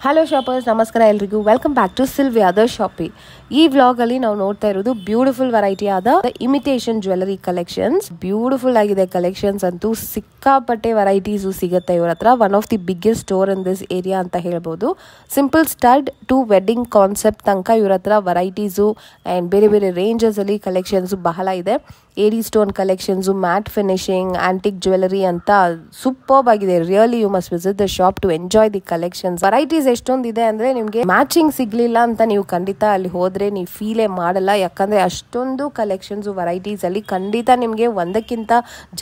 Hello shoppers, ನಮಸ್ಕಾರ ಎಲ್ರಿಗೂ. Welcome back to Sylvia the shoppy. ಈ ವ್ಲಾಗ್ ಅಲ್ಲಿ ನಾವು ನೋಡ್ತಾ ಇರೋದು ಬ್ಯೂಟಿಫುಲ್ ವೆರೈಟಿ ಆದ ಇಮಿಟೇಷನ್ ಜ್ಯುವೆಲರಿ ಕಲೆಕ್ಷನ್ಸ್. ಬ್ಯೂಟಿಫುಲ್ ಆಗಿದೆ ಕಲೆಕ್ಷನ್ಸ್ ಅಂತೂ, ಸಿಕ್ಕಾಪಟ್ಟೆ ವೆರೈಟೀಸು ಸಿಗುತ್ತೆ ಇವ್ರ ಹತ್ರ. One of the biggest store in this area ಅಂತ ಹೇಳ್ಬೋದು. Simple stud to wedding concept ತನಕ ಇವ್ರ ಹತ್ರ ವೆರೈಟೀಸು ಆ್ಯಂಡ್ ಬೇರೆ ಬೇರೆ ರೇಂಜಸ್ ಅಲ್ಲಿ ಕಲೆಕ್ಷನ್ಸ್ ಬಹಳ ಇದೆ. AD stone collections, matte finishing, antique jewellery ಅಂತ ಸೂಪರ್ಬ್ ಆಗಿದೆ. Really you must visit the shop to enjoy the collections. Varieties ಎಷ್ಟೊಂದಿದೆ ಅಂದ್ರೆ ನಿಮಗೆ ಮ್ಯಾಚಿಂಗ್ ಸಿಗ್ಲಿಲ್ಲ ಅಂತ ನೀವು ಖಂಡಿತ ಅಲ್ಲಿ ಹೋದ್ರೆ ನೀವು ಫೀಲೇ ಮಾಡಲ್ಲ. ಯಾಕಂದ್ರೆ ಅಷ್ಟೊಂದು ಕಲೆಕ್ಷನ್ಸ್ ವೆರೈಟೀಸ್ ಅಲ್ಲಿ ಖಂಡಿತ ನಿಮಗೆ ಒಂದಕ್ಕಿಂತ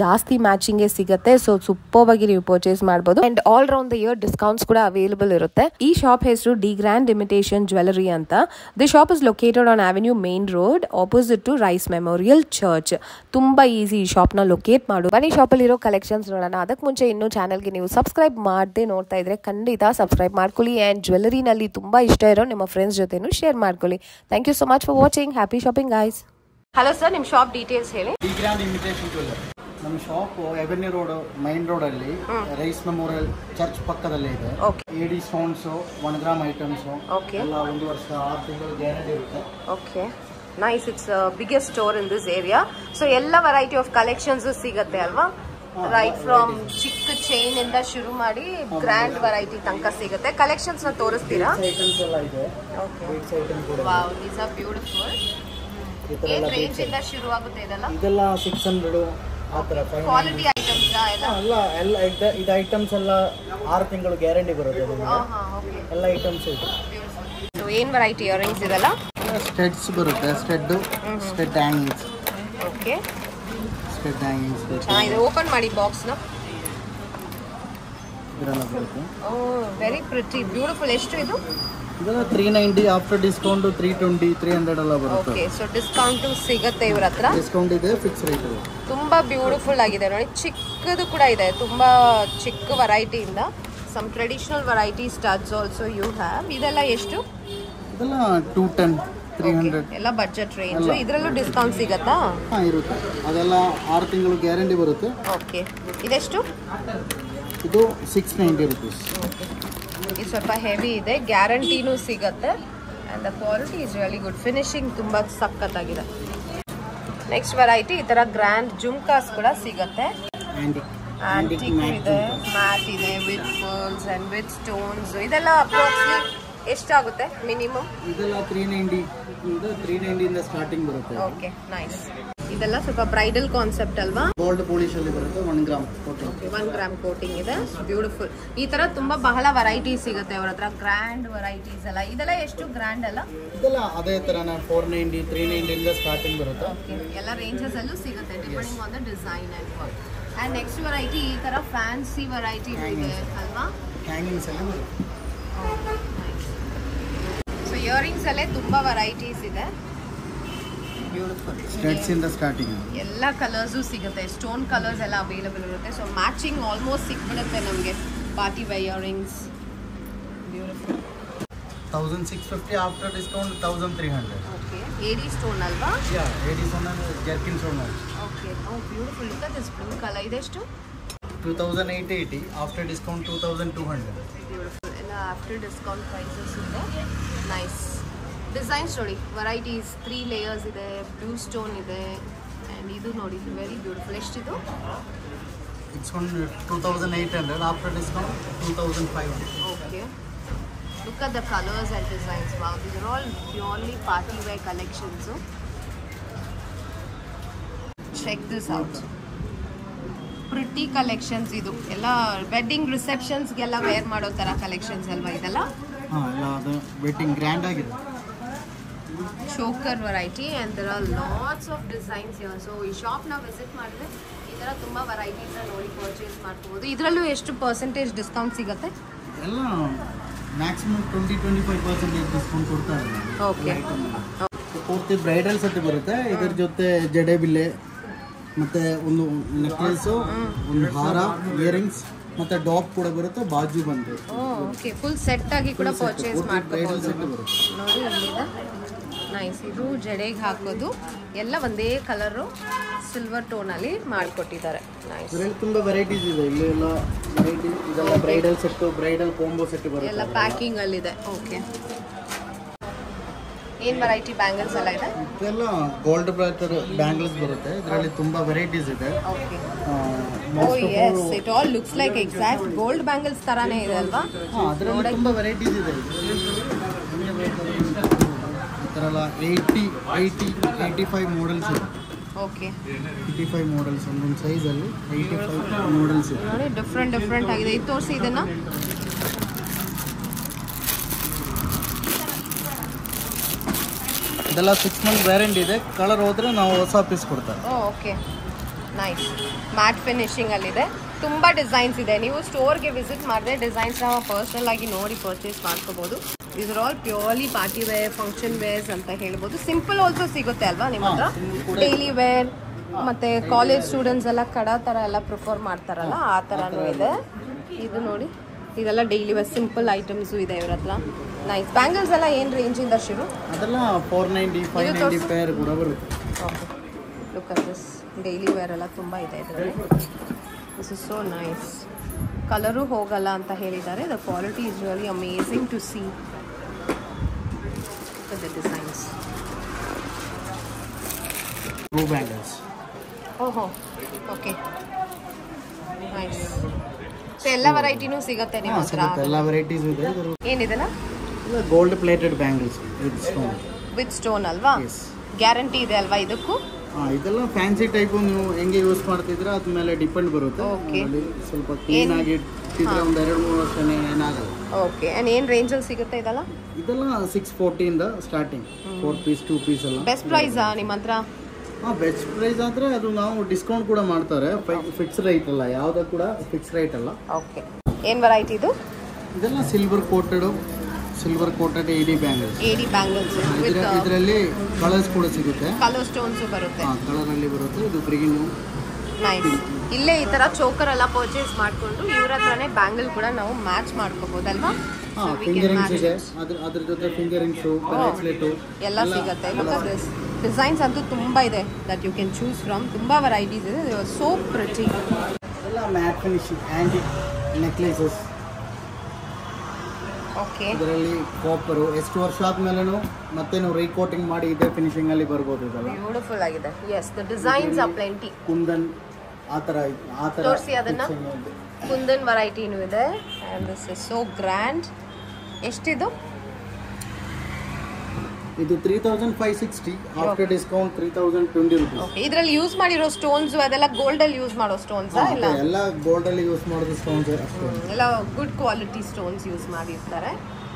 ಜಾಸ್ತಿ ಮ್ಯಾಚಿಂಗ್ ಸಿಗುತ್ತೆ. ಸೊ ಸೂಪರ್ಬ್ ಆಗಿ ನೀವು ಪರ್ಚೇಸ್ ಮಾಡಬಹುದು. And all round the year discounts ಕೂಡ ಅವೈಲೇಬಲ್ ಇರುತ್ತೆ. ಈ ಶಾಪ್ ಹೆಸರು ಡಿ ಗ್ರ್ಯಾಂಡ್ ಇಮಿಟೇಷನ್ ಜ್ಯುವೆಲರಿ ಅಂತ. The shop is located on avenue main road opposite to Rice memorial church. ತುಂಬಾ ಈಸಿ ಈ ಶಾಪ್ ನ ಲೊಕೇಟ್ ಮಾಡು. ಬನ್ನಿ ಶಾಪ್ ಅಲ್ಲಿ ಇರೋ ಕಲೆಕ್ಷನ್ಸ್ ನೋಡೋಣ. ಅದಕ್ಕೆ ಮುಂಚೆ ಇನ್ನೂ ಚಾನಲ್ಗೆ ನೀವು ಸಬ್ಸ್ಕ್ರೈಬ್ ಮಾಡದೆ ನೋಡ್ತಾ ಇದ್ರೆ ಖಂಡಿತ ಸಬ್ಸ್ಕ್ರೈಬ್ ಮಾಡ್ಕೊಳ್ಳಿ. ಅಂಡ್ ಜ್ಯುವೆಲರಿನಲ್ಲಿ ತುಂಬಾ ಇಷ್ಟ ಇರೋ ನಿಮ್ಮ ಫ್ರೆಂಡ್ಸ್ ಜೊತೆನೂ ಶೇರ್ ಮಾಡ್ಕೊಳ್ಳಿ. Thank you so much for watching. Happy shopping guys. Hello sir, ನಿಮ್ಮ ಶಾಪ್ ಡೀಟೇಲ್ಸ್ ಹೇಳಿ. The grand imitation jewellery. ನಮ್ಮ shop avenue road main road ಅಲ್ಲಿ ರೈಸ್ ಮೆಮೋರಿಯಲ್ ಚರ್ಚ್ ಪಕ್ಕದಲ್ಲೇ ಇದೆ. ಏಡಿ ಸ್ಟೋನ್ಸ್ 1 ಗ್ರಾಮ್ ಐಟಮ್ಸ್ ಎಲ್ಲ 1 ವರ್ಷ 6 ತಿಂಗಳು ಗ್ಯಾರಂಟಿ ಇರುತ್ತೆ. Okay, nice. It's biggest store in this area. So ಎಲ್ಲ ವೆರೈಟಿ ಆಫ್ ಕಲೆಕ್ಷನ್ಸ್ ಸಿಗುತ್ತೆ ಅಲ್ವಾ? ರೈಟ್ ಫ್ರಮ್ ಚಿಕ್ಕ ಚೈನ್ ಇಂದ ಶುರು ಮಾಡಿ ಗ್ರ್ಯಾಂಡ್ ವೆರೈಟಿ ತನಕ ಸಿಗುತ್ತೆ. ಕಲೆಕ್ಷನ್ಸ್ ನ ತೋರಿಸ್ತೀರಾ? ಐಟಮ್ಸ್ ಎಲ್ಲ ಇದೆ. Wow, these are beautiful. ಏನ್ ರೇಂಜ್ ಇಂದ ಶುರು ಆಗುತ್ತೆ ಇದೆಲ್ಲ? 600 ಆ ತರ ಕ್ವಾಲಿಟಿ ಐಟಮ್ಸ್ ಎಲ್ಲ ಇದು ಐಟಮ್ಸ್ ಎಲ್ಲ 6 ತಿಂಗಳು ಗ್ಯಾರಂಟಿ ಬರುತ್ತೆ. ಎಲ್ಲ ಐಟಮ್ಸ್ ಇದೆ. ಸೊ ಏನ್ ವೆರೈಟಿ ಇಯರಿಂಗ್ಸ್ ಇದೆಲ್ಲ? ಸ್ಟಡ್ಸ್ ಬರುತ್ತೆ. Stud hangings. Okay, stud hangings ಇದು ಓಪನ್ ಮಾಡಿ ಬಾಕ್ಸ್ ನ. ಇದೆಲ್ಲ ಬರುತ್ತೆ. ಓಹ್, ವೆರಿ ಪ್ರಿಟಿ, ಬ್ಯೂಟಿಫುಲ್. ಎಷ್ಟು ಇದು? ಇದೆಲ್ಲ 390. ಆಫ್ಟರ್ ಡಿಸ್ಕೌಂಟ್ 320 300 ಎಲ್ಲ ಬರುತ್ತೆ. ಓಕೆ, ಸೊ ಡಿಸ್ಕೌಂಟ್ ಸಿಗುತ್ತೆ ಇವ್ರ ಹತ್ರ. ಡಿಸ್ಕೌಂಟ್ ಇದೆ, ಫಿಕ್ಸ್ ರೇಟ್ ಇದೆ. ತುಂಬಾ ಬ್ಯೂಟಿಫುಲ್ ಆಗಿದೆ ನೋಡಿ. ಚಿಕ್ಕದು ಕೂಡ ಇದೆ, ತುಂಬಾ ಚಿಕ್ಕ ವೆರೈಟಿಯಿಂದ. Some traditional variety studs also you have. ಇದೆಲ್ಲ ಎಷ್ಟು? ಇದೆಲ್ಲ 210 300 ಎಲ್ಲ ಬಜೆಟ್ ರೇಂಜ್. ಇದರಲ್ಲೂ ಡಿಸ್ಕೌಂಟ್ ಸಿಗತ್ತಾ? ಹಾ, ಇರುತ್ತೆ. ಅದೆಲ್ಲ 6 ತಿಂಗಳು ಗ್ಯಾರಂಟಿ ಬರುತ್ತೆ. ಓಕೆ, ಇದೆಷ್ಟು? ಇದು 690 ರುಪೀಸ್. ಇದು ಸ್ವಲ್ಪ ಹೆವಿ ಇದೆ, ಗ್ಯಾರಂಟಿನೂ ಸಿಗುತ್ತೆ. And the quality is really good. Finishing ತುಂಬ ಸಖತ್ತಾಗಿದೆ. ನೆಕ್ಸ್ಟ್ ವೆರೈಟಿ ಈ ಥರ ಗ್ರ್ಯಾಂಡ್ ಜುಮ್ಕಾಸ್ ಕೂಡ ಸಿಗುತ್ತೆ. ಆಂಟಿಕ್ ಇದೆ, ಮ್ಯಾಟ್ ಇದೆ with pearls and with stones. ಇದೆಲ್ಲ ಅಪ್ರಾಕ್ಸಿಮೇಟ್ಲಿ ಎಷ್ಟಾಗುತ್ತೆ ಮಿನಿಮಮ್? ಇದೆಲ್ಲ 390 ಇಂದ ಸ್ಟಾರ್ಟಿಂಗ್ ಬರುತ್ತೆ. Okay, nice. ಇದೆಲ್ಲ ಸ್ವಲ್ಪ ಬ್ರೈಡಲ್ ಕಾನ್ಸೆಪ್ಟ್ ಅಲ್ವಾ? ಗೋಲ್ಡ್ ಪಾಲಿಶ್ ಅಲ್ಲಿ ಬರುತ್ತೆ. 1 ಗ್ರಾಮ್ ಕೋಟಿಂಗ್. 1 ಗ್ರಾಮ್ ಕೋಟಿಂಗ್ ಇದೆ. ಬ್ಯೂಟಿಫುಲ್. ಈ ತರ ತುಂಬಾ ಬಹಳ ವೆರೈಟೀಸ್ ಸಿಗುತ್ತೆ ಅವ್ರ ಹತ್ರ. ಗ್ರ್ಯಾಂಡ್ ವೆರೈಟೀಸ್ ಎಲ್ಲ. ಇದೆಲ್ಲ ಎಷ್ಟು ಗ್ರ್ಯಾಂಡ್ ಅಲ್ಲ? ಇದೆಲ್ಲ ಅದೇ ತರನ 490 390 ಇಂದ ಸ್ಟಾರ್ಟಿಂಗ್ ಬರುತ್ತೆ. ಓಕೆ, ಎಲ್ಲ ರೇಂಜಸ್ ಅಲ್ಲೂ ಸಿಗುತ್ತೆ depending on the design and work. And next variety ಈ ತರ ಫ್ಯಾನ್ಸಿ ವೆರೈಟೀಸ್ ಇದೆ ಅಲ್ವಾ? ಹ್ಯಾಂಗಿಂಗ್ಸ್ ಅಲ್ಲಿ ಬರುತ್ತೆ. ಸೊ ಇಯರಿಂಗ್ಸ್ ಅಲ್ಲೇ ತುಂಬಾ ವೆರೈಟೀಸ್ ಇದೆ. ಬ್ಯೂಟಿಫುಲ್. ಸ್ಟಡ್ಸ್ ಇಂದ ಸ್ಟಾರ್ಟಿಂಗ್ ಎಲ್ಲ ಕಲರ್ಸು ಸಿಗುತ್ತೆ. ಸ್ಟೋನ್ ಕಲರ್ಸ್ ಎಲ್ಲ ಅವೈಲೇಬಲ್ ಇರುತ್ತೆ. ಸೊ ಮ್ಯಾಚಿಂಗ್ ಆಲ್ಮೋಸ್ಟ್ ಸಿಕ್ಬಿಡುತ್ತೆ ನಮಗೆ. Party wear earrings. Beautiful. 1650. After discount 1300. Okay, AD stone ಅಲ್ವಾ? ಯಾ, ಏಡಿ ಸ್ಟೋನ್ ಅಂದ್ರೆ zircon stone. Okay, oh beautiful. Look at this blue colour. ಇದೆಷ್ಟು? 2880. After discount 2200. ಬ್ಯೂಟಿಫುಲ್. ಎಲ್ಲ after discount prices ಇದೆ. Nice designs ನೋಡಿ. Varieties 3 layers ಇದೆ. Blue stone ಇದೆ. And ಇದು ನೋಡಿ, ವೆರಿ ಬ್ಯೂಟಿಫುಲ್. ಎಷ್ಟಿದು? Discount 2800. After discount 2500. Okay, look at the colors and designs. Wow, these are all purely party wear collections. Check this out. Pretty collections. ಇದು ಎಲ್ಲ wedding ರಿಸೆಪ್ಷನ್ಸ್ಗೆಲ್ಲ wear ಮಾಡೋ ಥರ collections ಅಲ್ವಾ ಇದೆಲ್ಲ? ಹಾಂ, ಎಲ್ಲ ಅದು ವೆಡ್ಡಿಂಗ್ ಗ್ರ್ಯಾಂಡ್ ಆಗಿದೆ. Choker variety and there are lots of designs ಇವೆ. ಸೊ ಈ ಶಾಪ್ನ ವಿಸಿಟ್ ಮಾಡಿದ್ರೆ ಈ ಥರ ತುಂಬ ವೆರೈಟೀಸ್ನ ನೋಡಿ ಪರ್ಚೇಸ್ ಮಾಡ್ಕೋಬೋದು. ಇದರಲ್ಲೂ ಎಷ್ಟು ಪರ್ಸೆಂಟೇಜ್ ಡಿಸ್ಕೌಂಟ್ ಸಿಗುತ್ತೆ? ಎಲ್ಲ ಮ್ಯಾಕ್ಸಿಮಮ್ 20-25% ಡಿಸ್ಕೌಂಟ್ ಕೊಡ್ತಾರೆ. ಓಕೆ, ಪೂರ್ತಿ ಬ್ರೈಡಲ್ ಸೆಟ್ ಬರುತ್ತೆ. ಇದ್ರ ಜೊತೆ ಜಡೆ ಬಿಲ್ಲೆ, ಮತ್ತೆ ಒಂದು ನೆಕ್ಲೆಸು, ಒಂದು ಹಾರ, ಇಯರಿಂಗ್ಸ್, ಮತ್ತೆ ಡಾಪ್ ಕೂಡ ಬರುತ್ತೆ. ಬಾಜು ಬಂದು ಓಕೆ, ಫುಲ್ ಸೆಟ್ ಆಗಿ ಕೂಡ ಪರ್ಚೇಸ್ ಮಾಡ್ಕೋಬಹುದು. ಸೆಟ್ ಬರುತ್ತೆ ನೋಡಿ, ಇಲ್ಲಿದೆ ನೈಸ್. ಇದು ಜಡೆಗೆ ಹಾಕೋದು ಎಲ್ಲ ಒಂದೇ ಕಲರು ಸಿಲ್ವರ್ ಟೋನಲ್ಲಿ ಮಾಡಿಕೊಟ್ಟಿದ್ದಾರೆ. ನೈಸ್. ಇದರಲ್ಲಿ ತುಂಬಾ ವೆರೈಟೀಸ್ ಇದೆ. ಇಲ್ಲಿ ಎಲ್ಲ ವೆರೈಟಿ ಇದೆಲ್ಲ bridal set, bridal combo set ಬರುತ್ತೆ. ಎಲ್ಲ ಪ್ಯಾಕಿಂಗ್ ಅಲ್ಲಿ ಇದೆ. ಓಕೆ. ಏನು ವೆರೈಟಿ ಬ್ಯಾಂಗಲ್ಸ್ ಎಲ್ಲ ಇದೆ? ಇದೆಲ್ಲ ಗೋಲ್ಡ್ ಪ್ಲೇಟೆಡ್ ಬ್ಯಾಂಗಲ್ಸ್ ಬರುತ್ತೆ. ಇದರಲ್ಲಿ ತುಂಬಾ ವೆರೈಟೀಸ್ ಇದೆ. Okay. Oh yes, it all looks like exact gold bangles ತರಾನೇ ಇದೆ ಅಲ್ವಾ? ಅದರಲ್ಲಿ ತುಂಬಾ ವೆರೈಟೀಸ್ ಇದೆ. ಈ ಥರ ಎಲ್ಲ 85 ಮಾಡೆಲ್ಸ್ ಇದೆ. ಓಕೆ. 85 ಮಾಡೆಲ್ಸ್ ಒಂದೊಂದು ಸೈಜಲ್ಲಿ 85 ಮಾಡೆಲ್ಸ್ ಇದೆ. ನೋಡಿ ಡಿಫ್ರೆಂಟ್ ಆಗಿದೆ. ಇದು ತೋರಿಸಿ ಇದನ್ನ. ಇದೆಲ್ಲ 6 ಮಂತ್ ವ್ಯಾರಂಟಿ ಇದೆ. ಕಲರ್ ಹೋದ್ರೆ ನಾವು ಹೊಸ ಪೀಸ್ ಕೊಡ್ತಾರೆ. ಓಕೆ. ನೈಸ್. ಮ್ಯಾಟ್ ಫಿನಿಶಿಂಗ್ ಅಲ್ಲಿದೆ. ತುಂಬ ಡಿಸೈನ್ಸ್ ಇದೆ. ನೀವು ಸ್ಟೋರ್ಗೆ ವಿಸಿಟ್ ಮಾಡಿದ್ರೆ ಡಿಸೈನ್ಸ್ನ ಪರ್ಸ್ನಲ್ ಆಗಿ ನೋಡಿ ಪರ್ಚೇಸ್ ಮಾಡ್ಕೋಬಹುದು. These are all purely party wear, function wears ಅಂತ ಹೇಳ್ಬೋದು. ಸಿಂಪಲ್ ಆಲ್ಸೋ ಸಿಗುತ್ತೆ ಅಲ್ವಾ ನಿಮ್ಮ ಹತ್ರ? ಡೈಲಿ ವೇರ್ ಮತ್ತೆ ಕಾಲೇಜ್ ಸ್ಟೂಡೆಂಟ್ಸ್ ಎಲ್ಲ ಕಡ ಥರ ಎಲ್ಲ ಪ್ರಿಫರ್ ಮಾಡ್ತಾರಲ್ಲ ಆ ಥರನೂ ಇದೆ. ಇದು ನೋಡಿ, ಇದೆಲ್ಲ ಡೈಲಿ ವೇರ್ ಸಿಂಪಲ್ ಐಟಮ್ಸು ಇದೆ ಇವ್ರ ಹತ್ರ. ನೈಸ್. ಬ್ಯಾಂಗಲ್ಸ್ ಎಲ್ಲ ಏನು ರೇಂಜಿಂದ ಶುರು? ಅದೆಲ್ಲ 490, 590 ಪೇರ್ ಕೂಡ ಬರುತ್ತೆ. Okay. Look at this. Daily wear ಎಲ್ಲ ತುಂಬ ಇದೆ ಇದರಲ್ಲಿ. This is so nice. Colour ಹೋಗಲ್ಲ ಅಂತ ಹೇಳಿದ್ದಾರೆ. The quality is really amazing to see the designs. True bangles. ಓಹೋ. ಓಕೆ. ನೈಸ್. ಸೊ ಎಲ್ಲ ವೆರೈಟಿನೂ ಸಿಗುತ್ತೆ ನಿಮ್ಮ ಹತ್ರ? ಎಲ್ಲ ವೆರೈಟೀಸ್ ಇದೆ. ಏನಿದೆಲ್ಲ? Gold plated bangles with stone. With stone ಅಲ್ವಾ? ಗ್ಯಾರಂಟಿ ಇದೆ ಅಲ್ವಾ ಇದಕ್ಕೂ? ಇದೆಲ್ಲ ಫ್ಯಾನ್ಸಿ ಟೈಪ್ ನೀವು ಹೆಂಗೆ ಯೂಸ್ ಮಾಡ್ತಿದ್ರೆ ಅದ್ರ ಮೇಲೆ ಡಿಪೆಂಡ್ ಬರುತ್ತೆ. ಸ್ವಲ್ಪ ಕ್ಲೀನ್ ಆಗಿ ಇಟ್ಟಿದ್ರೆ ಒಂದು 2-3 ವರ್ಷ ಏನಾಗಲ್ಲ. ಓಕೆ. ಅಂಡ್ ಏನು ರೇಂಜಲ್ಲಿ ಸಿಗುತ್ತೆ ಇದೆಲ್ಲ? ಇದೆಲ್ಲ 640 ಇಂದ ಸ್ಟಾರ್ಟಿಂಗ್. 4 ಪೀಸ್ 2 ಪೀಸ್ ಎಲ್ಲ. ಬೆಸ್ಟ್ ಪ್ರೈಸಾ ನಿಮ್ಮ ಹತ್ರ? ಬೆಸ್ಟ್ ಪ್ರೈಸ್ ಆದರೆ ಅದು ನಾವು ಡಿಸ್ಕೌಂಟ್ ಕೂಡ ಮಾಡ್ತಾರೆ. ಫಿಕ್ಸ್ ರೇಟ್ ಅಲ್ಲ, ಯಾವುದೂ ಕೂಡ ಫಿಕ್ಸ್ ರೇಟ್ ಅಲ್ಲ. ಓಕೆ. ಏನು ವೆರೈಟಿ ಇದು? ಇದೆಲ್ಲ silver coated AD bangles. AD bangles ಇದರಲ್ಲಿ ಕಲರ್ಸ್ ಕೂಡ ಸಿಗುತ್ತೆ. ಕಲರ್ ಸ್ಟೋನ್ಸ್ ಬರುತ್ತೆ. ಕಲರ್ ಅಲ್ಲಿ ಬರುತ್ತೆ. ಇದು ಗ್ರೀನ್. ನೈಸ್. ಇಲ್ಲೇ ಈ ತರ ಚೋಕರ್ ಎಲ್ಲ ಪರ್ಚೇಸ್ ಮಾಡ್ಕೊಂಡು ಇವ್ರ ಹತ್ರನೇ ಬ್ಯಾಂಗಲ್ ಕೂಡ ನಾವು ಮ್ಯಾಚ್ ಮಾಡ್ಕೋಬಹುದಲ್ವಾ? ಫಿಂಗರಿಂಗ್ಸ್ ಇದೆ. ಅದ್ರ ಜೊತೆ ಫಿಂಗರಿಂಗ್ಸ್, ಬ್ರೇಸ್ಲೆಟ್ ಎಲ್ಲ ಸಿಗುತ್ತೆ. ಡಿಸೈನ್ಸ್ ಅಂತೂ ತುಂಬಾ ಇದೆ that you can choose from. ತುಂಬಾ ವೆರೈಟೀಸ್ ಇದೆ. So pretty. ಎಲ್ಲ matte finishing antique necklaces. Okay. ಇದರಲ್ಲಿ ಕಾಪರ್ ಎಷ್ಟು ವರ್ಷ ಆದ್ಮೇಲೆ ಮತ್ತೆ ನಾವು ರೀಕೋಟಿಂಗ್ ಮಾಡಿ ಇದೇ ಫಿನಿಶಿಂಗ್ ಅಲ್ಲಿ ಬರ್ಬೋದು. ಇದೆಲ್ಲ ಬ್ಯೂಟಿಫುಲ್ ಆಗಿದೆ. Yes, the designs are plenty. Kundan ಆ ತರ ತೋರಿಸಿ ಅದನ್ನ. ಕುಂದನ್ ವೆರೈಟಿನೂ ಇದೆ. And this is so grand. ಎಷ್ಟಿದು? ಇದು 3560. After discount 3020 rupees. ಓಕೆ. ಇದರಲ್ಲಿ ಯೂಸ್ ಮಾಡಿರೋ ಸ್ಟೋನ್ಸ್ ಅದೆಲ್ಲ ಗೋಲ್ಡ್ ಅಲ್ಲಿ ಯೂಸ್ ಮಾಡೋ ಸ್ಟೋನ್ಸ್ ಇಲ್ಲ? ಎಲ್ಲ ಗೋಲ್ಡ್ ಅಲ್ಲಿ ಯೂಸ್ ಮಾಡೋದು ಸ್ಟೋನ್ಸ್ ಅಷ್ಟೇ. ಎಲ್ಲ ಗುಡ್ ಕ್ವಾಲಿಟಿ ಸ್ಟೋನ್ಸ್ ಯೂಸ್ ಮಾಡಿರ್ತಾರೆ.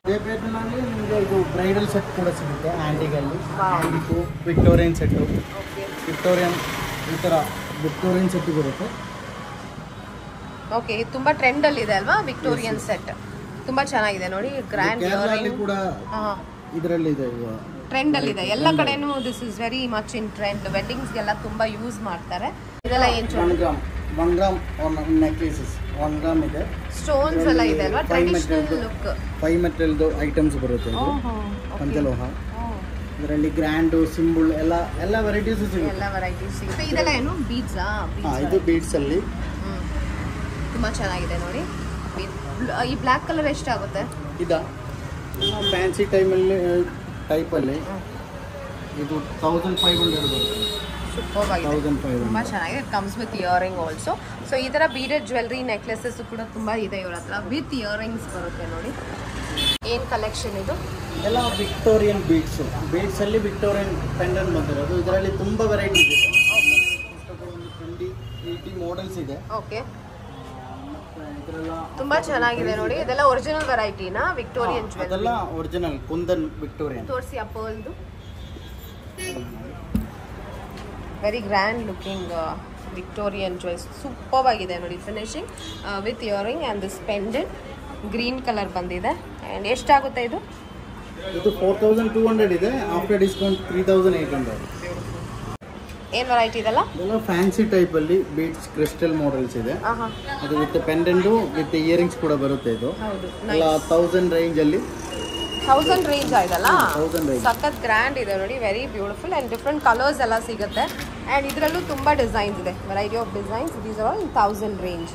ಅದೇ ಪ್ಯಾಟರ್ನಲ್ಲಿ ನಿಮಗೆ ಇದು ಬ್ರೈಡಲ್ ಸೆಟ್ ಕೂಡ ಸಿಗುತ್ತೆ. ಆಂಟಿಗಲ್ಲಿ ಆಂಟಿಕು ವಿಕ್ಟೋರಿಯನ್ ಸೆಟ್. ವಿಕ್ಟೋರಿಯನ್ ಈ ಥರ ವಿಕ್ಟೋರಿಯನ್ ಸೆಟ್ ಬರುತ್ತೆ. ಓಕೆ. ಇದು ತುಂಬಾ ಟ್ರೆಂಡ್ ಅಲ್ಲಿ ಇದೆ ಅಲ್ವಾ ವಿಕ್ಟೋರಿಯನ್ ಸೆಟ್? ತುಂಬಾ ಚೆನ್ನಾಗಿದೆ ನೋಡಿ. ಗ್ರ್ಯಾಂಡ್ ಇಯರಿಂಗ್ ಕೂಡ ಇದರಲ್ಲಿ ಇದೆ. ಟ್ರೆಂಡ್ ಅಲ್ಲಿ ಇದೆ ಎಲ್ಲ ಕಡೆನೂ. This is very much in trend. Weddings ಗೆಲ್ಲ ತುಂಬಾ ಯೂಸ್ ಮಾಡ್ತಾರೆ. ಇದೆಲ್ಲ ಏನು? 1 ಗ್ರಾಮ್ ನೆಕ್ಲೇಸಸ್ 1 ಗ್ರಾಮ್ ಇದೆ. ಸ್ಟೋನ್ಸ್ ಎಲ್ಲ ಇದೆ ಅಲ್ವಾ? Traditional look. 5 ಮೆಟಲ್ದು ಐಟಮ್ಸ್ ಬರುತ್ತೆ. ಇದು ಪಂಚಲೋಹ. ಇದರಲ್ಲಿ ಗ್ರ್ಯಾಂಡ್ ಸಿಂಬಲ್ ಎಲ್ಲ ವೆರೈಟೀಸ್ ಸಿಗುತ್ತೆ. ಎಲ್ಲ ವೆರೈಟೀಸ್ ಸಿಗುತ್ತೆ. ಇದೆಲ್ಲ ಏನು ಬೀಡ್ಸ್? ಇದು ಬೀಡ್ಸ್ ಅಲ್ಲಿ ತುಂಬಾ ಚೆನ್ನಾಗಿದೆ ನೋಡಿ. ಈ ಬ್ಲ್ಯಾಕ್ ಕಲರ್ ಎಷ್ಟಾಗುತ್ತೆ? ಇದಾ ಫ್ಯಾನ್ಸಿ ಟೈಪಲ್ಲಿ ಇದು 1500 ಬರುತ್ತೆ. ಸೂಪರ್ ಆಗಿದೆ. ತುಂಬ ಚೆನ್ನಾಗಿದೆ. It comes with earring also. So ಈ ಥರ ಬೀಡೆಡ್ ಜ್ಯುವೆಲ್ರಿ ನೆಕ್ಲೆಸಸ್ ಕೂಡ ತುಂಬ ಇದೆ ಇವ್ರ ಹತ್ರ. ವಿತ್ ಇಯರಿಂಗ್ಸ್ ಬರುತ್ತೆ ನೋಡಿ. ಏನು ಕಲೆಕ್ಷನ್ ಇದು? ಎಲ್ಲ ವಿಕ್ಟೋರಿಯನ್ ಬೀಡ್ಸು. ಬೀಡ್ಸಲ್ಲಿ ವಿಕ್ಟೋರಿಯನ್ ಪೆಂಡೆಂಟ್ ಬಂದಿರೋದು. ಇದರಲ್ಲಿ ತುಂಬ ವೆರೈಟೀಸ್ ಇದೆ. 20-80 ಮಾಡೆಲ್ಸ್ ಇದೆ. ಓಕೆ. ತುಂಬಾ ಚೆನ್ನಾಗಿದೆ ನೋಡಿ. ಇದೆಲ್ಲ ಒರಿಜಿನಲ್ ವೆರೈಟಿನಾ? ವಿಕ್ಟೋರಿಯನ್ ಜ್ಯುವೆಲ್ರಿ ಅದೆಲ್ಲ ಒರಿಜಿನಲ್ ಕುಂದನ್ ವಿಕ್ಟೋರಿಯನ್. ತೋರಿಸಿ ಆ ಪರ್ಲ್ದು. Very grand looking Victorian jewels. Super ಆಗಿದೆ ನೋಡಿ finishing with earring and this pendant green colour ಬಂದಿದೆ. ಆ್ಯಂಡ್ ಎಷ್ಟಾಗುತ್ತೆ ಇದು? ಇದು 4200 ಇದೆ. After discount 3800. ಏನು ವೆರೈಟಿ ಇದೆಲ್ಲ? ಇದೆಲ್ಲ ಫ್ಯಾನ್ಸಿ ಟೈಪಲ್ಲಿ ಬೀಡ್ಸ್ ಕ್ರಿಸ್ಟಲ್ ಮಾಡೆಲ್ಸ್ ಇದೆ. ಅದು ವಿತ್ ಪೆಂಡೆಂಟು ವಿತ್ ಇಯರಿಂಗ್ಸ್ ಕೂಡ ಬರುತ್ತೆ. ಇದು ಎಲ್ಲ 1000 ರೇಂಜಲ್ಲಿ 1000 ರೇಂಜ್ ಆಯ್ತಲ್ಲ 1000 range. ಸಖತ್ ಗ್ರ್ಯಾಂಡ್ ಇದೆ ನೋಡಿ, very beautiful and different colours ಎಲ್ಲ ಸಿಗುತ್ತೆ. ಆ್ಯಂಡ್ ಇದರಲ್ಲೂ ತುಂಬ ಡಿಸೈನ್ಸ್ ಇದೆ, variety of designs. These are all 1000 range.